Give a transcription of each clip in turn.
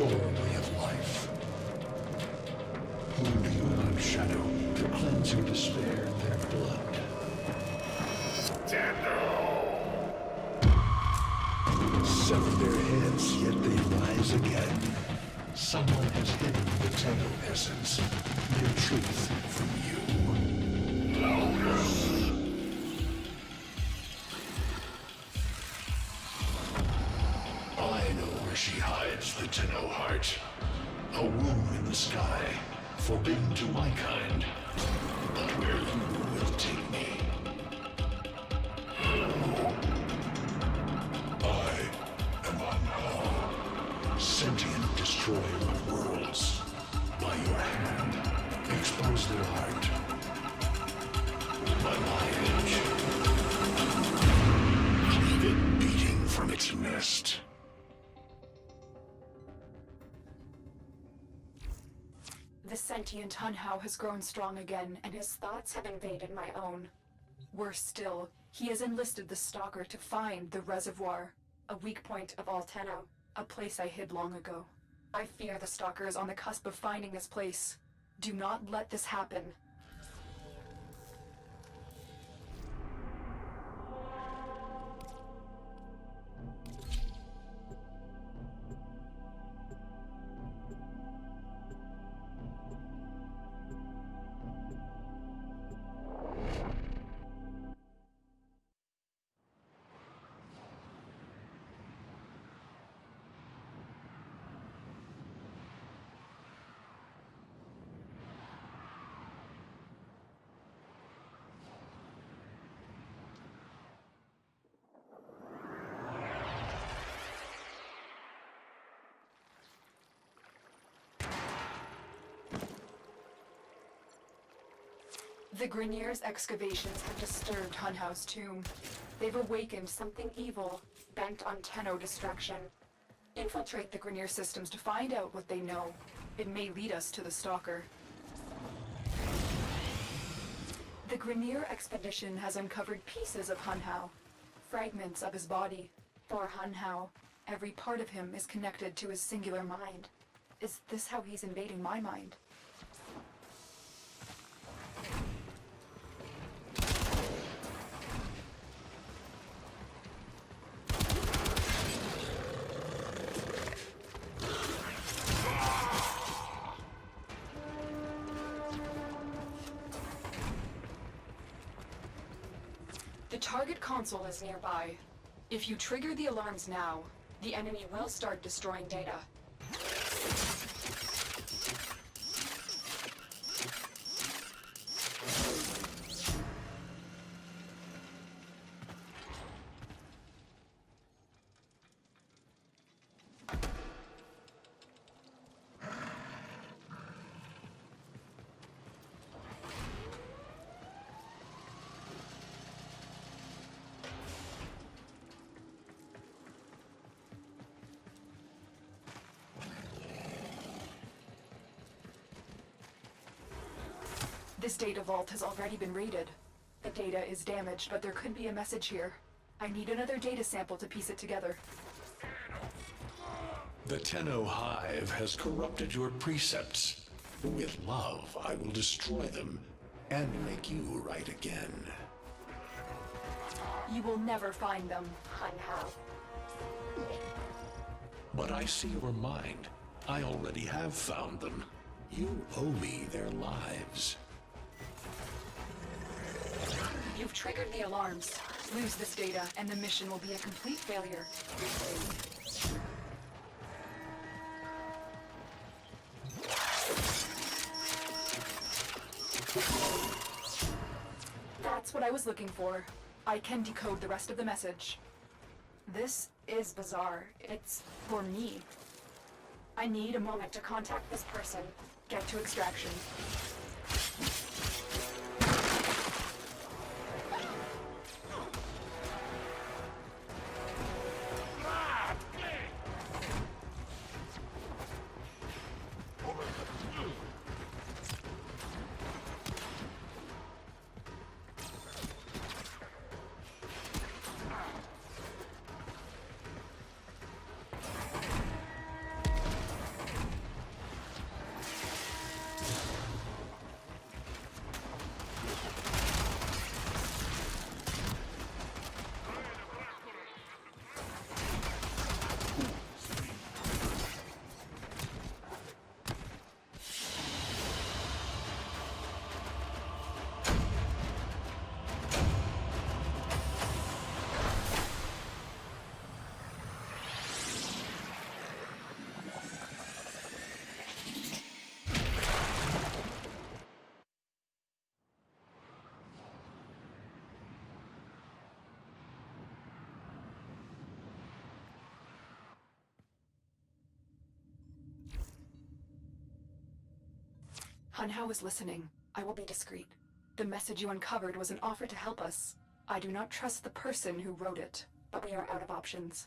your way of life. Who do you allow shadow to cleanse your despair in their blood? Sever their heads, yet they rise again. Someone has hidden the Tenno essence, their truth from you. I know where she hides the Tenno heart. A womb in the sky, forbidden to my kind. But where you will take me. Sentient, destroyer of worlds. By your hand, expose their heart. By my edge, leave it beating from its nest. The sentient Hunhao has grown strong again, and his thoughts have invaded my own. Worse still, he has enlisted the Stalker to find the reservoir, a weak point of all Tenno. A place I hid long ago. I fear the Stalker is on the cusp of finding this place. Do not let this happen. The Grineer's excavations have disturbed Hunhao's tomb. They've awakened something evil, bent on Tenno destruction. Infiltrate the Grineer systems to find out what they know. It may lead us to the Stalker. The Grineer expedition has uncovered pieces of Hunhao, fragments of his body. For Hunhao, every part of him is connected to his singular mind. Is this how he's invading my mind? The target console is nearby. If you trigger the alarms now, the enemy will start destroying data. This data vault has already been raided. The data is damaged, but there could be a message here. I need another data sample to piece it together. The Tenno Hive has corrupted your precepts. With love, I will destroy them and make you right again. You will never find them, Hunhao. But I see your mind. I already have found them. You owe me their lives. You've triggered the alarms. Lose this data, and the mission will be a complete failure. That's what I was looking for. I can decode the rest of the message. This is bizarre. It's for me. I need a moment to contact this person. Get to extraction. Hunhao is listening. I will be discreet. The message you uncovered was an offer to help us. I do not trust the person who wrote it, but we are out of options.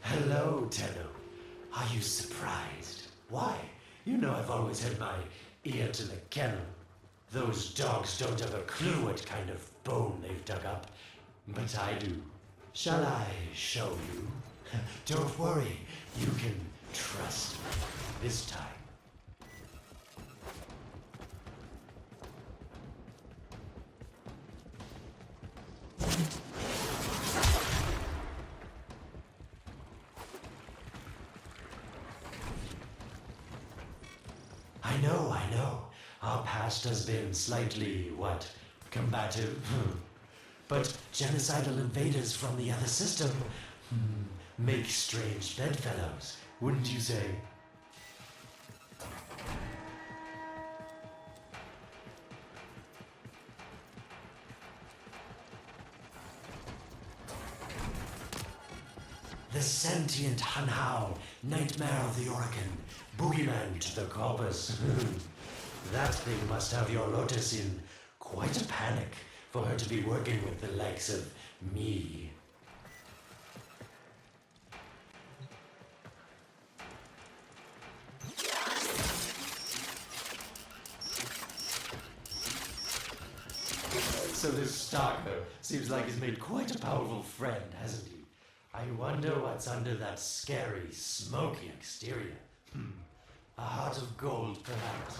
Hello, Tenno. Are you surprised? Why? You know I've always had my ear to the kennel. Those dogs don't have a clue what kind of bone they've dug up, but I do. Shall I show you? Don't worry, you can trust me this time. I know. Our past has been slightly, combative? But genocidal invaders from the other system make strange bedfellows, wouldn't you say? The sentient Hunhao, nightmare of the Organ, boogeyman to the corpus. That thing must have your Lotus in quite a panic for her to be working with the likes of me. So this stalker seems like he's made quite a powerful friend, hasn't he? I wonder what's under that scary, smoky exterior. A heart of gold, perhaps.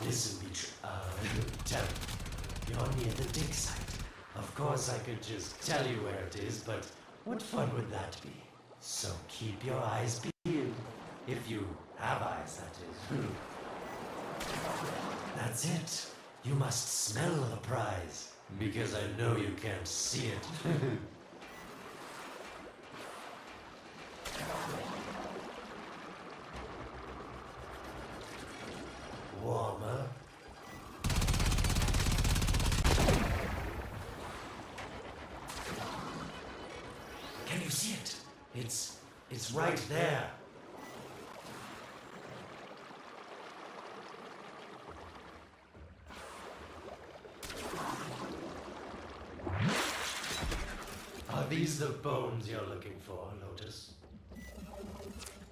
Listen, tell me. You're near the dig site. Of course I could just tell you where it is, but what fun would that be? So keep your eyes peeled. If you have eyes, that is. That's it. You must smell the prize, because I know you can't see it. Warmer. Can you see it? It's right there. Are these the bones you're looking for, Lotus?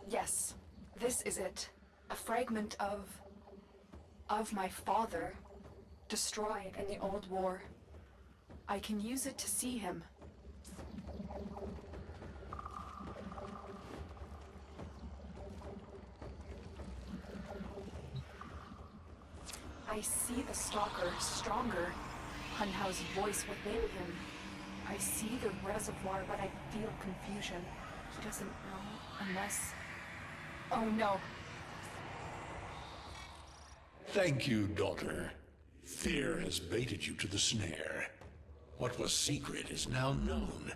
Yes, this is it. A fragment of my father, destroyed in the old war. I can use it to see him. I see the stalker stronger, Hunhao's voice within him. I see the reservoir, but I feel confusion. He doesn't know unless... Oh no. Thank you, daughter. Fear has baited you to the snare. What was secret is now known.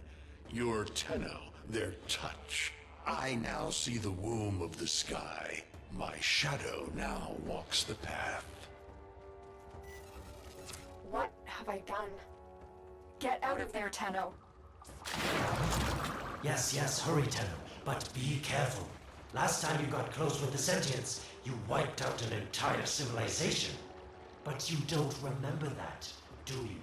Your Tenno, their touch. I now see the womb of the sky. My shadow now walks the path. What have I done? Get out of there, Tenno. Yes, hurry, Tenno, but be careful. Last time you got close with the sentients, you wiped out an entire civilization. But you don't remember that, do you?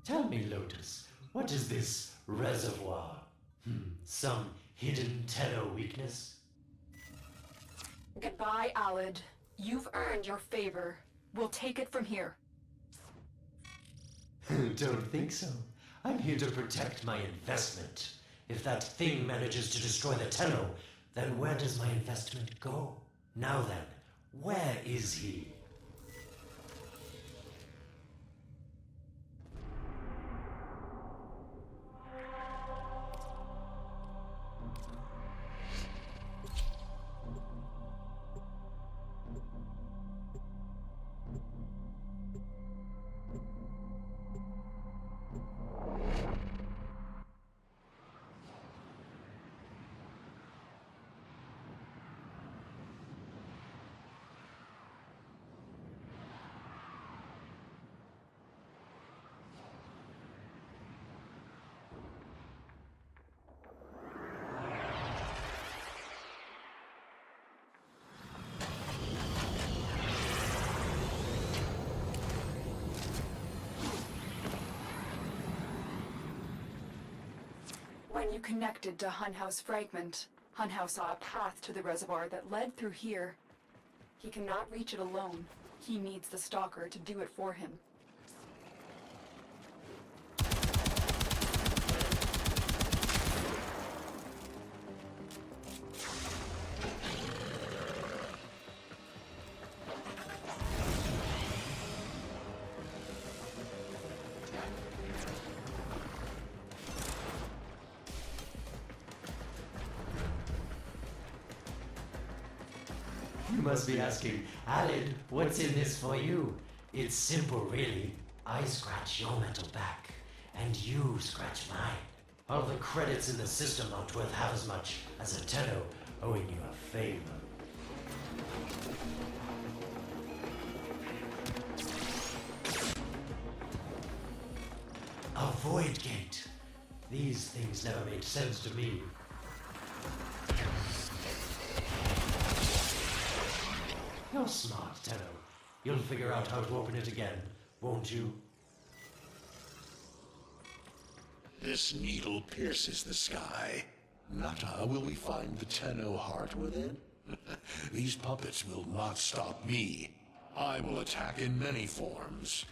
Tell me, Lotus, what is this reservoir? Some hidden Tenno weakness? Goodbye, Alid. You've earned your favor. We'll take it from here. Don't think so. I'm here to protect my investment. If that thing manages to destroy the Tenno, then where does my investment go? Now then, where is he? When you connected to Hunhow's fragment, Hunhow saw a path to the reservoir that led through here. He cannot reach it alone. He needs the Stalker to do it for him. You must be asking, Alid, what's in this for you? It's simple, really. I scratch your metal back, and you scratch mine. All the credits in the system aren't worth half as much as a Tenno owing you a favor. A void gate. These things never made sense to me. You're smart, Tenno. You'll figure out how to open it again, won't you? This needle pierces the sky. Nata, will we find the Tenno heart within? These puppets will not stop me. I will attack in many forms.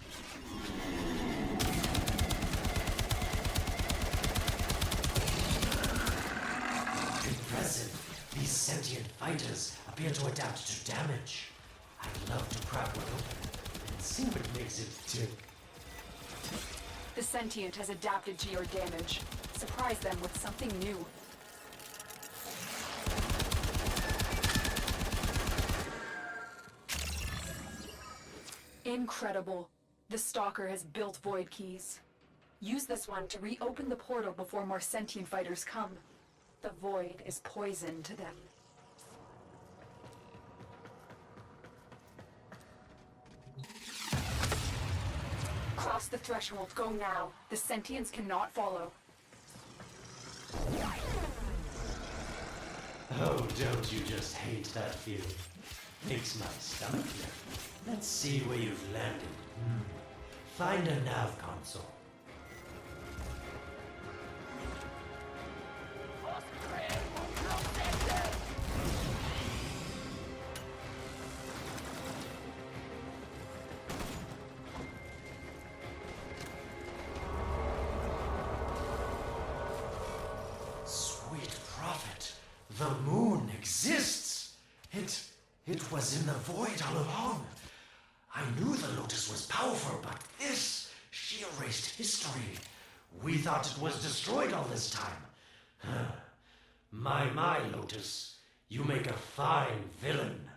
Impressive. These sentient fighters appear to adapt to damage. I'd love to crack one open and see what makes it tick. The sentient has adapted to your damage. Surprise them with something new. Incredible. The Stalker has built void keys. Use this one to reopen the portal before more sentient fighters come. The void is poison to them. Cross the threshold. Go now. The sentients cannot follow. Oh, don't you just hate that feeling? Makes my stomach hurt. Let's see where you've landed. Find a nav console. Sweet prophet, the moon exists. It was in the void all along. I knew the Lotus was powerful, but this, she erased history. We thought it was destroyed all this time. My, Lotus, you make a fine villain.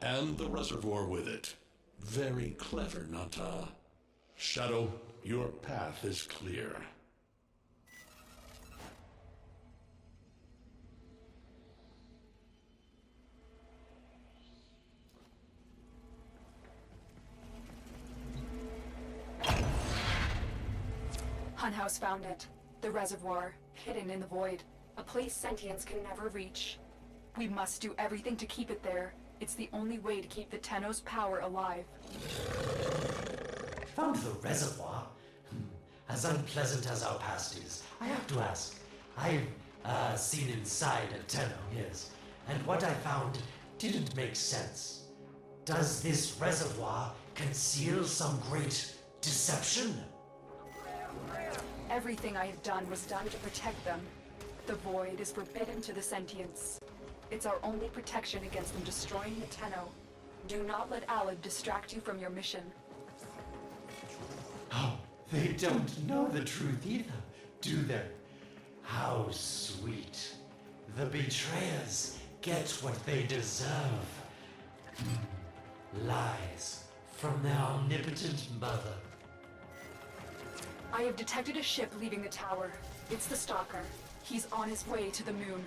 And the reservoir with it. Very clever, Nata. Shadow, your path is clear. Hunhouse found it. The reservoir, hidden in the void. A place sentients can never reach. We must do everything to keep it there. It's the only way to keep the Tenno's power alive. Found the reservoir? As unpleasant as our past is, I have to ask. I've seen inside a Tenno, yes. And what I found didn't make sense. Does this reservoir conceal some great deception? Everything I have done was done to protect them. The void is forbidden to the sentients. It's our only protection against them destroying the Tenno. Do not let Alad distract you from your mission. Oh, they don't know the truth either, do they? How sweet. The betrayers get what they deserve. Lies from their omnipotent mother. I have detected a ship leaving the tower. It's the Stalker. He's on his way to the moon.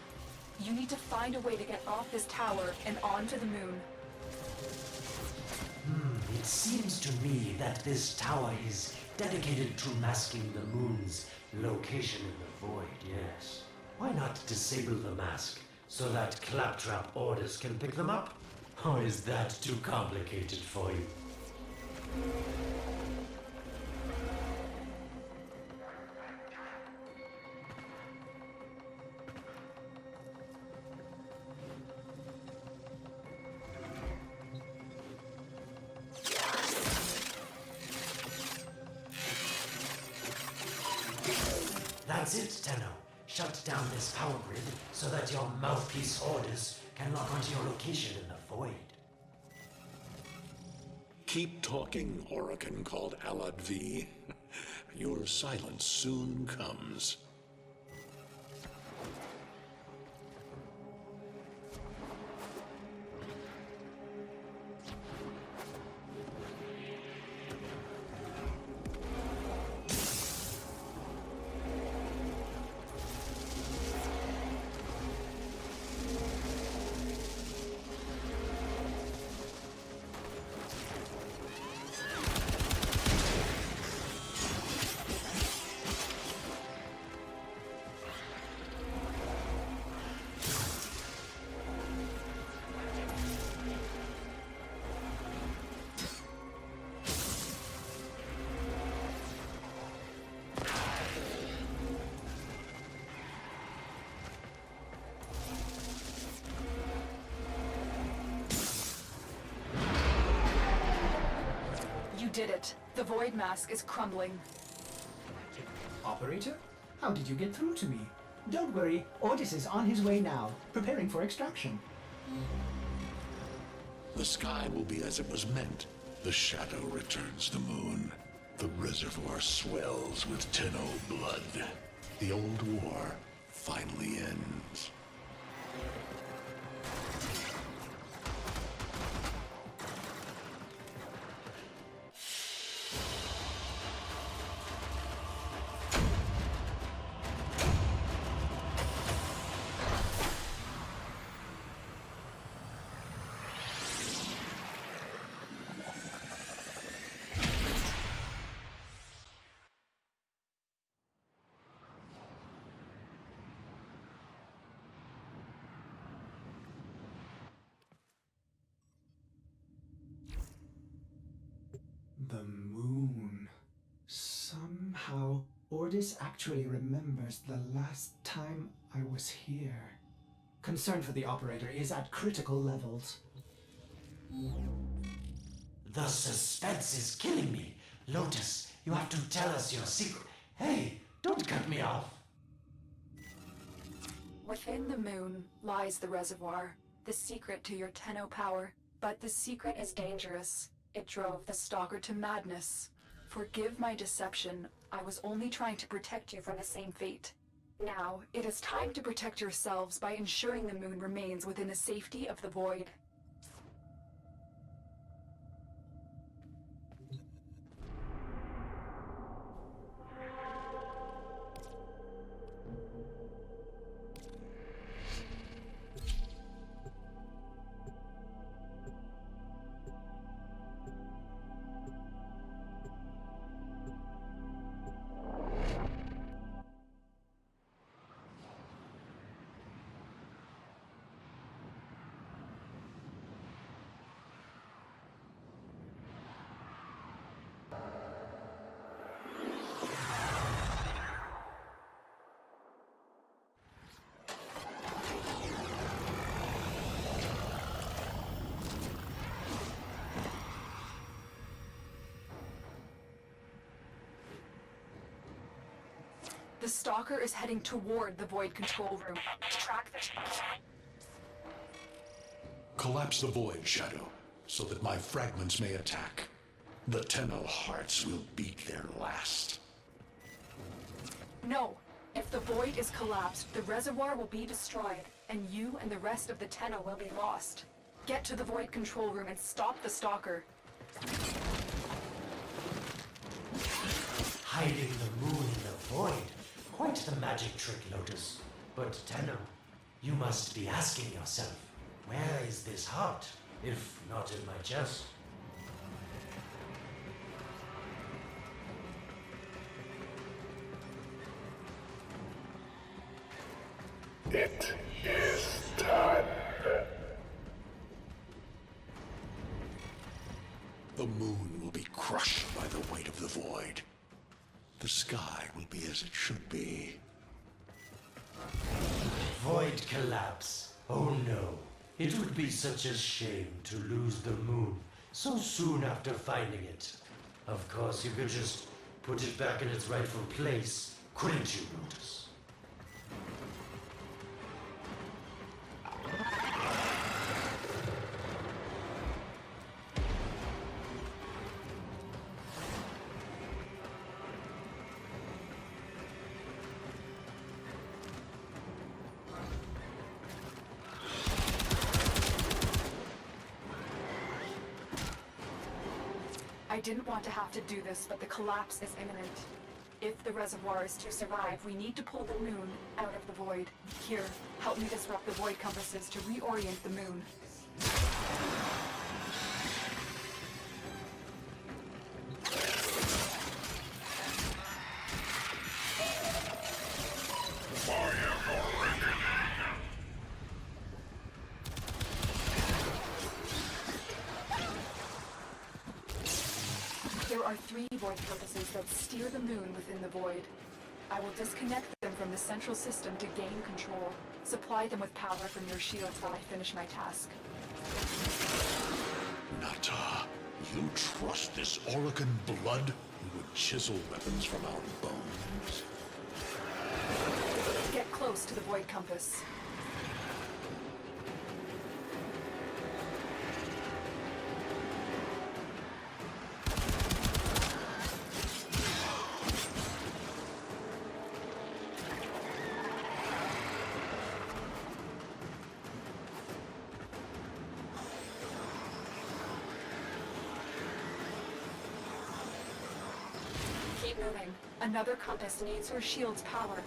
You need to find a way to get off this tower and onto the moon. It seems to me that this tower is dedicated to masking the moon's location in the void, yes. Why not disable the mask so that claptrap orders can pick them up? Or is that too complicated for you? That's it, Tenno. Shut down this power grid so that your mouthpiece orders can lock onto your location in the void. Keep talking, Oracle called Alad V. Your silence soon comes. You did it. The void mask is crumbling. Operator? How did you get through to me? Don't worry, Otis is on his way now, preparing for extraction. The sky will be as it was meant. The shadow returns the moon. The reservoir swells with Tenno blood. The old war finally ends. The moon. Somehow, Ordis actually remembers the last time I was here. Concern for the operator is at critical levels. The suspense is killing me. Lotus, you have to tell us your secret. Hey, don't cut me off. Within the moon lies the reservoir, the secret to your Tenno power. But the secret is dangerous. It drove the Stalker to madness. Forgive my deception. I was only trying to protect you from the same fate. Now, it is time to protect yourselves by ensuring the moon remains within the safety of the void. The Stalker is heading toward the Void control room. Track the... Collapse the void, Shadow, so that my fragments may attack. The Tenno hearts will beat their last. No! If the Void is collapsed, the reservoir will be destroyed, and you and the rest of the Tenno will be lost. Get to the Void control room and stop the Stalker. Hiding the moon in the void. Quite the magic trick, Lotus. But Tenno, you must be asking yourself, where is this heart, if not in my chest? It is done. The moon will be crushed by the weight of the void. The sky will be as it should be. Void collapse. Oh no. It would be such a shame to lose the moon so soon after finding it. Of course, you could just put it back in its rightful place, couldn't you, Lotus? I didn't want to have to do this, but the collapse is imminent. If the reservoir is to survive, we need to pull the moon out of the void. Here, help me disrupt the void compasses to reorient the moon. There are 3 void compasses that steer the moon within the void. I will disconnect them from the central system to gain control. Supply them with power from your shields while I finish my task. Nata, you trust this Orican blood who would chisel weapons from our bones? Get close to the void compass. Keep moving. Another compass needs her shield's power.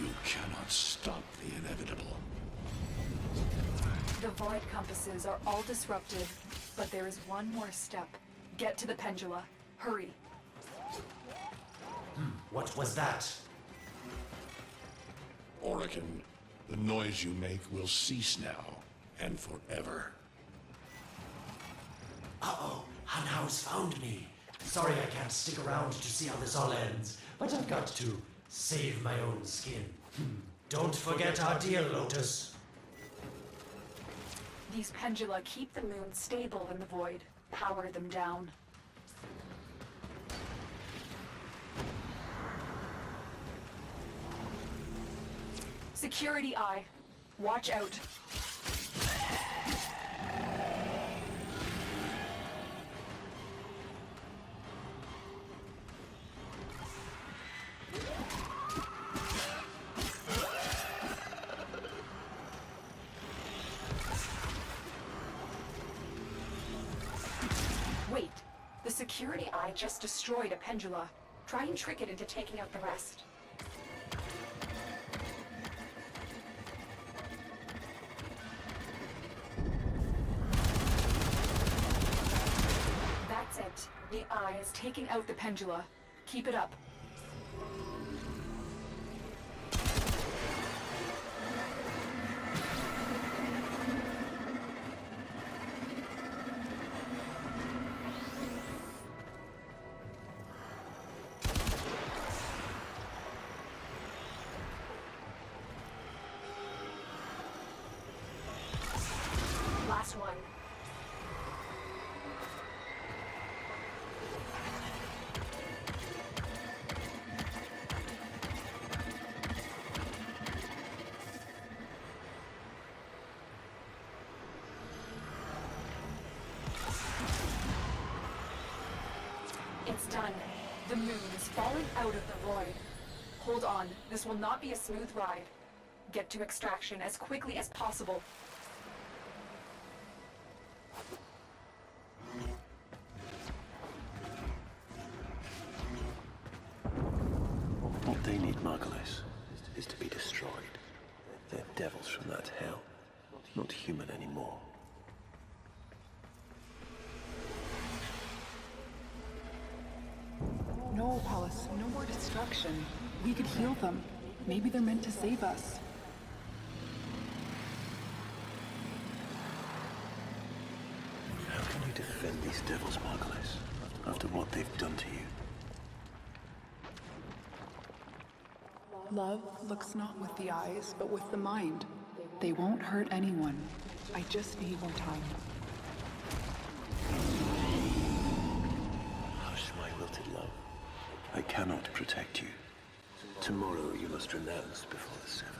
You cannot stop the inevitable. The void compasses are all disrupted, but there is one more step. Get to the pendula. Hurry. What was that? Orokin, the noise you make will cease now, and forever. Uh-oh, Hanau's found me. Sorry I can't stick around to see how this all ends, but I've got to save my own skin. Don't forget our deal, Lotus. These pendula keep the moon stable in the void. Power them down. Security eye. Watch out. Wait. The security eye just destroyed a pendula. Try and trick it into taking out the rest. That's it. The eye is taking out the pendula. Keep it up. Last one. It's done. The moon is falling out of the void. Hold on, this will not be a smooth ride. Get to extraction as quickly as possible. What they need, Margulis, is to be destroyed. They're devils from that hell, not human anymore. No, Palace, no more destruction. We could heal them. Maybe they're meant to save us. How can you defend these devils, Margulis, after what they've done to you? Love looks not with the eyes, but with the mind. They won't hurt anyone. I just need more time. Hush, my wilted love. I cannot protect you. Tomorrow you must renounce before the seven.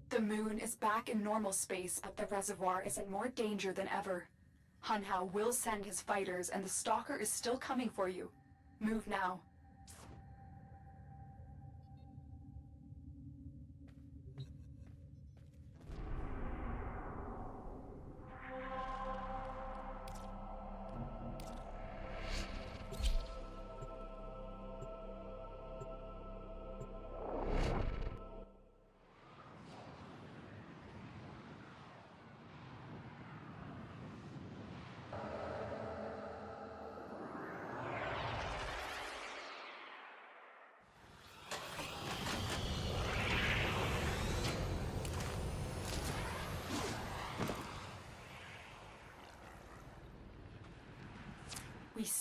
The moon is back in normal space, but the reservoir is in more danger than ever. Hunhao will send his fighters, and the Stalker is still coming for you. Move now.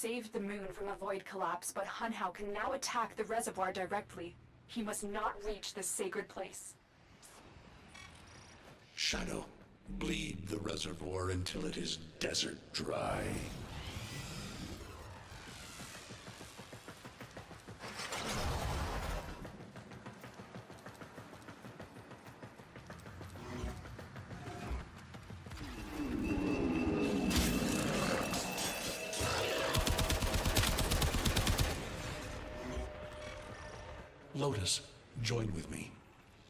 saved the moon from a void collapse, but Hunhow can now attack the reservoir directly. He must not reach this sacred place. Shadow, bleed the reservoir until it is desert dry. Lotus, join with me.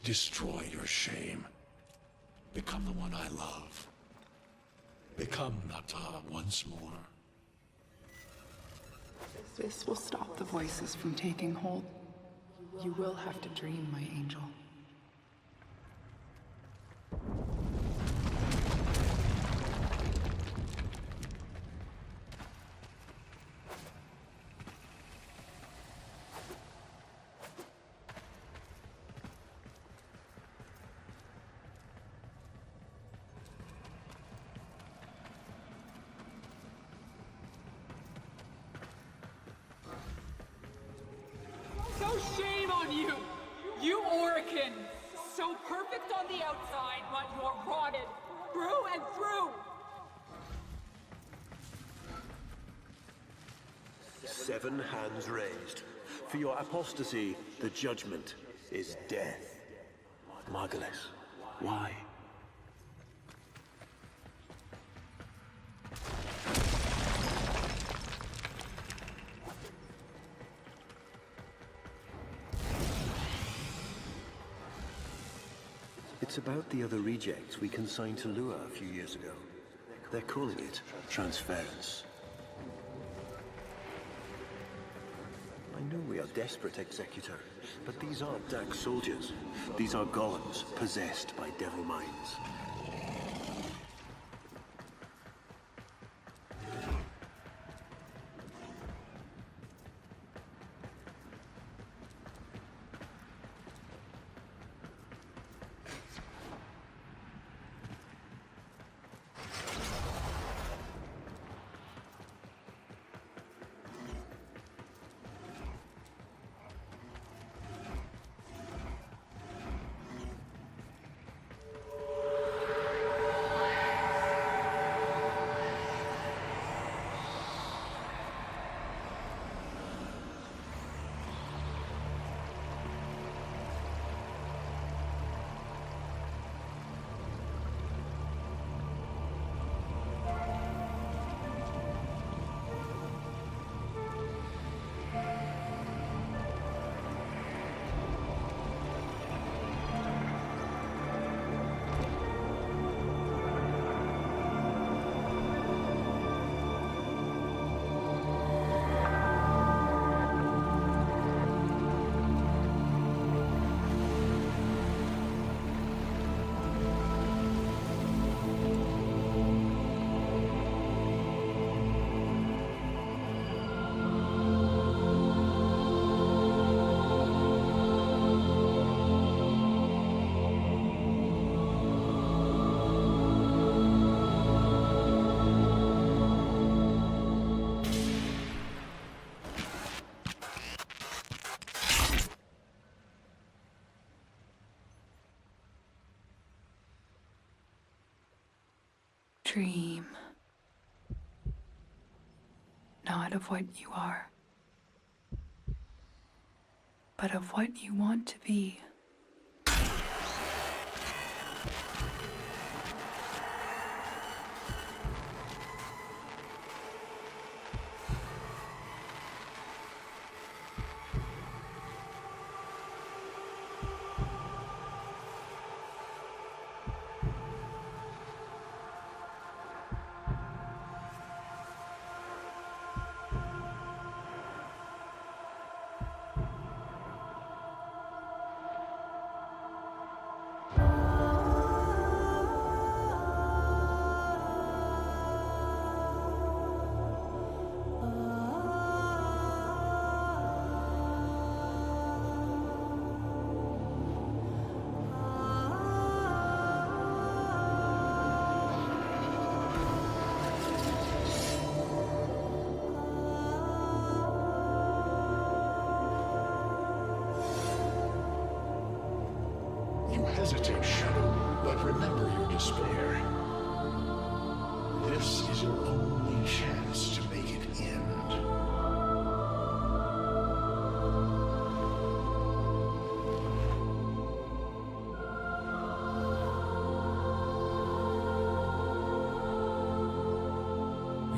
Destroy your shame. Become the one I love. Become Nata once more. This will stop the voices from taking hold. You will have to dream, my angel. So shame on you! You Orican! So perfect on the outside, but you're rotted through and through! 7 hands raised. For your apostasy, the judgment is death. Margulis, why? It's about the other rejects we consigned to Lua a few years ago. They're calling it transference. I know we are desperate, Executor, but these aren't Dark soldiers. These are golems possessed by devil minds. Dream. Not of what you are, but of what you want to be. hesitate, Shadow, but remember your despair. This is your only chance to make it end.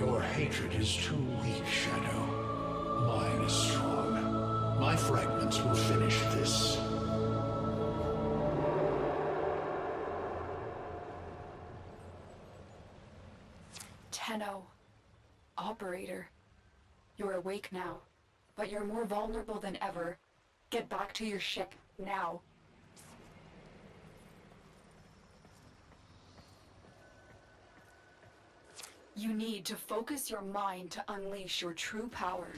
Your hatred is too weak, Shadow. Mine is strong. My fragments will finish this. Tenno. Operator. You're awake now, but you're more vulnerable than ever. Get back to your ship, now. You need to focus your mind to unleash your true power.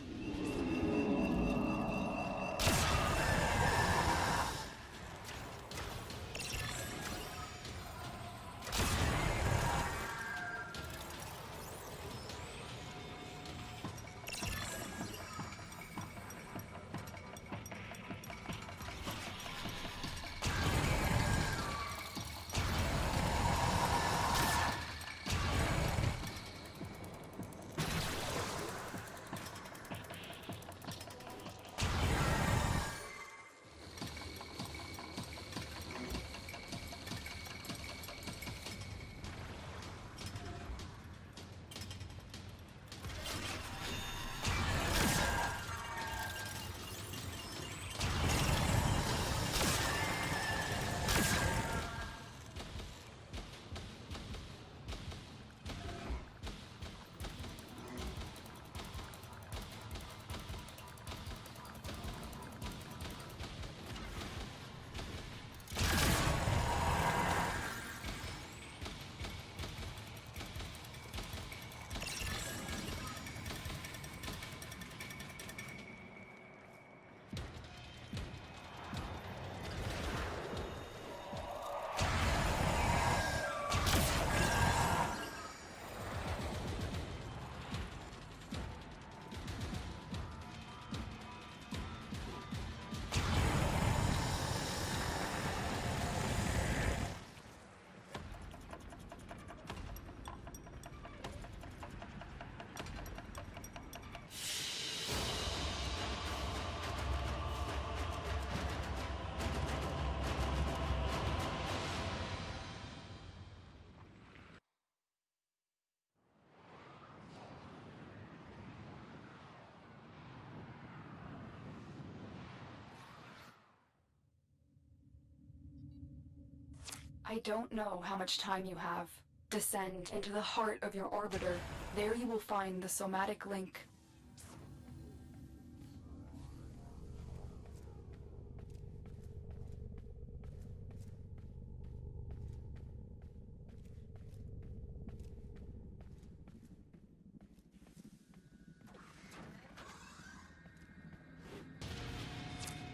I don't know how much time you have. Descend into the heart of your orbiter. There you will find the somatic link.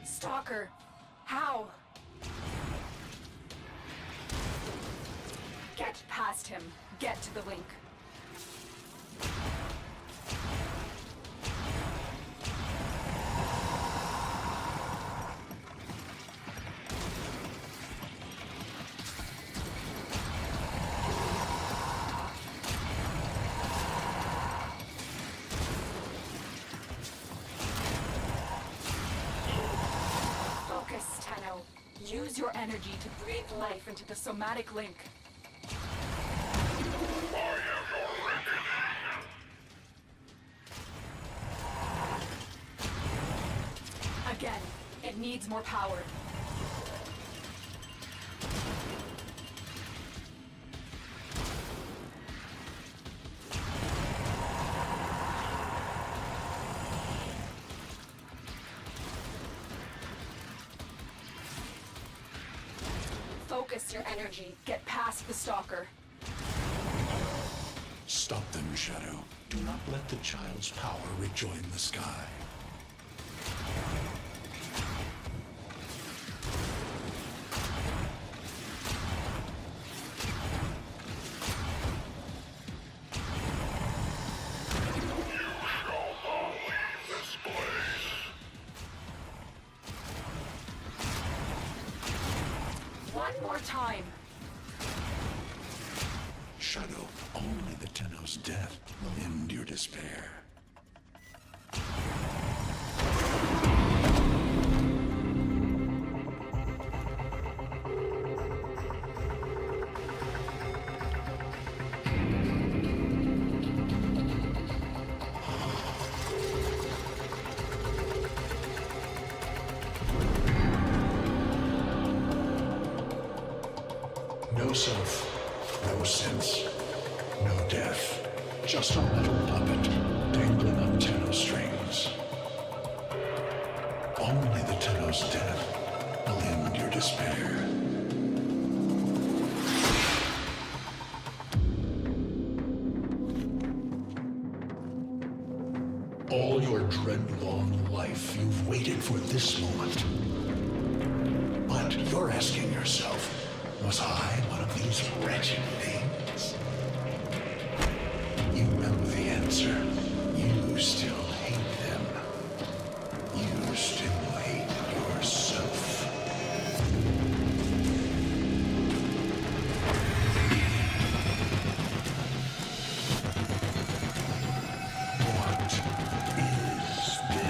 Stalker! How? Get past him. Get to the link. Focus, Tenno. Use your energy to breathe life into the somatic link. Again, it needs more power. Focus your energy. Get past the stalker. Stop them, Shadow. Do not let the child's power rejoin the sky. One more time. Shadow, only the Tenno's death will end your despair. No self, no sense, no death. Just a metal puppet dangling on Tenno strings. Only the Tenno's death will end your despair. All your dread-long life, you've waited for this moment. But you're asking yourself, was I one of these wretched things? You know the answer. You still hate them. You still hate yourself. What is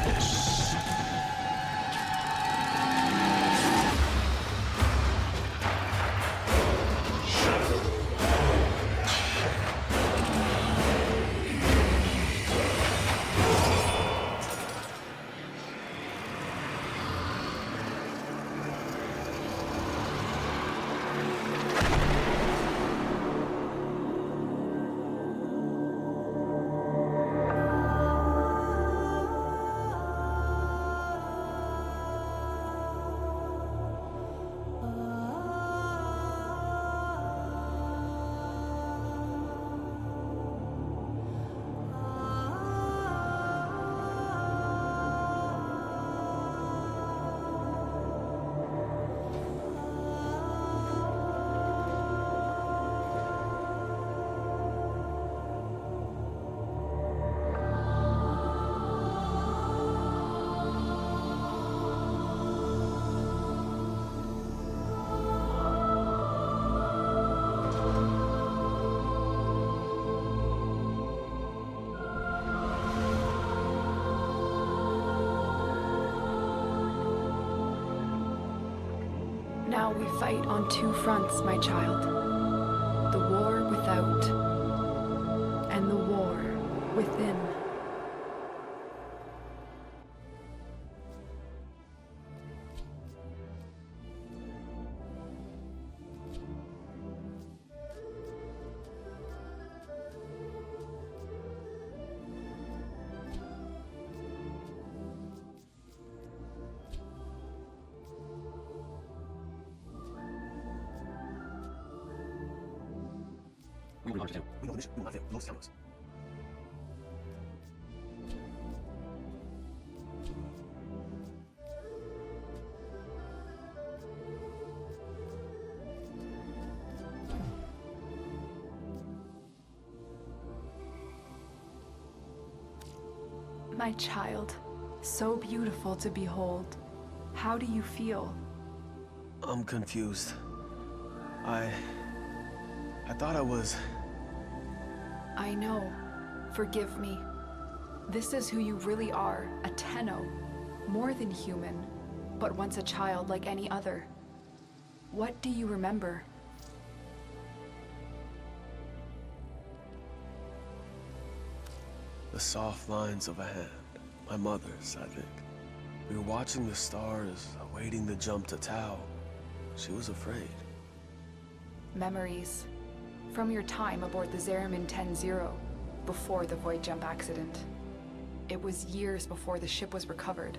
this? Now we fight on two fronts, my child. The war without, and the war within. We will understand. We know the mission. We will not fail. Los Tennos. My child, so beautiful to behold. How do you feel? I'm confused. I thought I was... I know. Forgive me. This is who you really are, a Tenno. More than human, but once a child like any other. What do you remember? The soft lines of a hand. My mother's, I think. We were watching the stars, awaiting the jump to Tau. She was afraid. Memories. From your time aboard the Zeramin 10-0, before the void jump accident. It was years before the ship was recovered.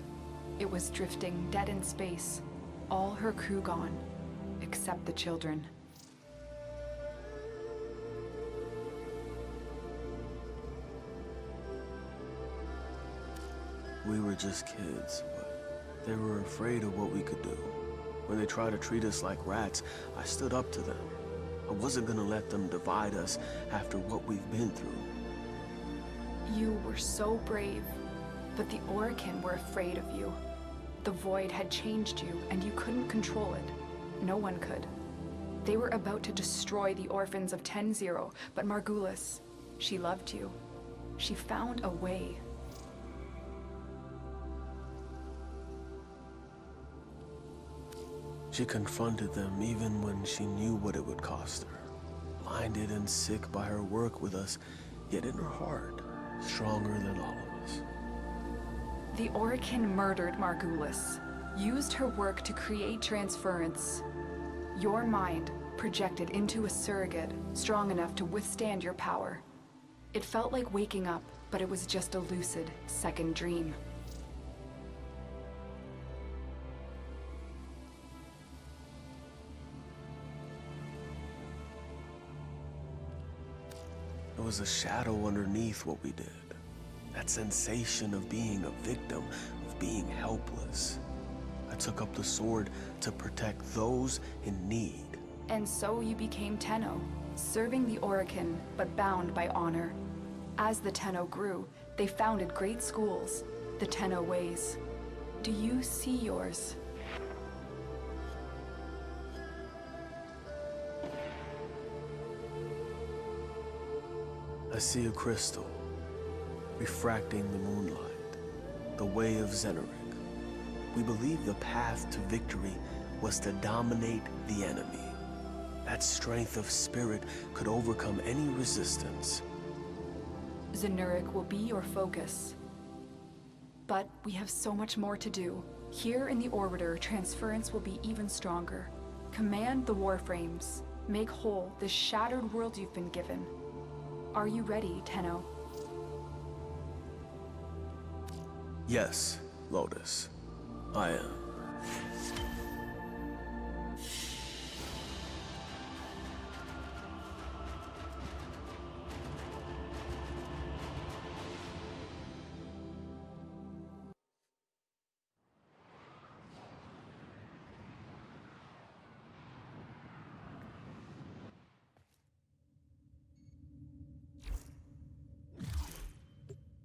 It was drifting dead in space. All her crew gone, except the children. We were just kids, but they were afraid of what we could do. When they tried to treat us like rats, I stood up to them. I wasn't gonna let them divide us after what we've been through. You were so brave, but the Orokin were afraid of you. The void had changed you, and you couldn't control it. no one could. They were about to destroy the orphans of 10-0, but Margulis, she loved you. She found a way. She confronted them even when she knew what it would cost her. Blinded and sick by her work with us, yet in her heart, stronger than all of us. The Orokin murdered Margulis, used her work to create transference. Your mind projected into a surrogate strong enough to withstand your power. It felt like waking up, but it was just a lucid second dream. There was a shadow underneath what we did. That sensation of being a victim, of being helpless. I took up the sword to protect those in need. And so you became Tenno, serving the Orokin, but bound by honor. As the Tenno grew, they founded great schools, the Tenno ways. Do you see yours? I see a crystal, refracting the moonlight, the way of Zeneric. We believe the path to victory was to dominate the enemy. That strength of spirit could overcome any resistance. Zenuric will be your focus. But we have so much more to do. Here in the Orbiter, transference will be even stronger. Command the Warframes. Make whole this shattered world you've been given. Are you ready, Tenno? Yes, Lotus. I am.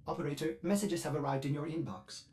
Operator, messages have arrived in your inbox.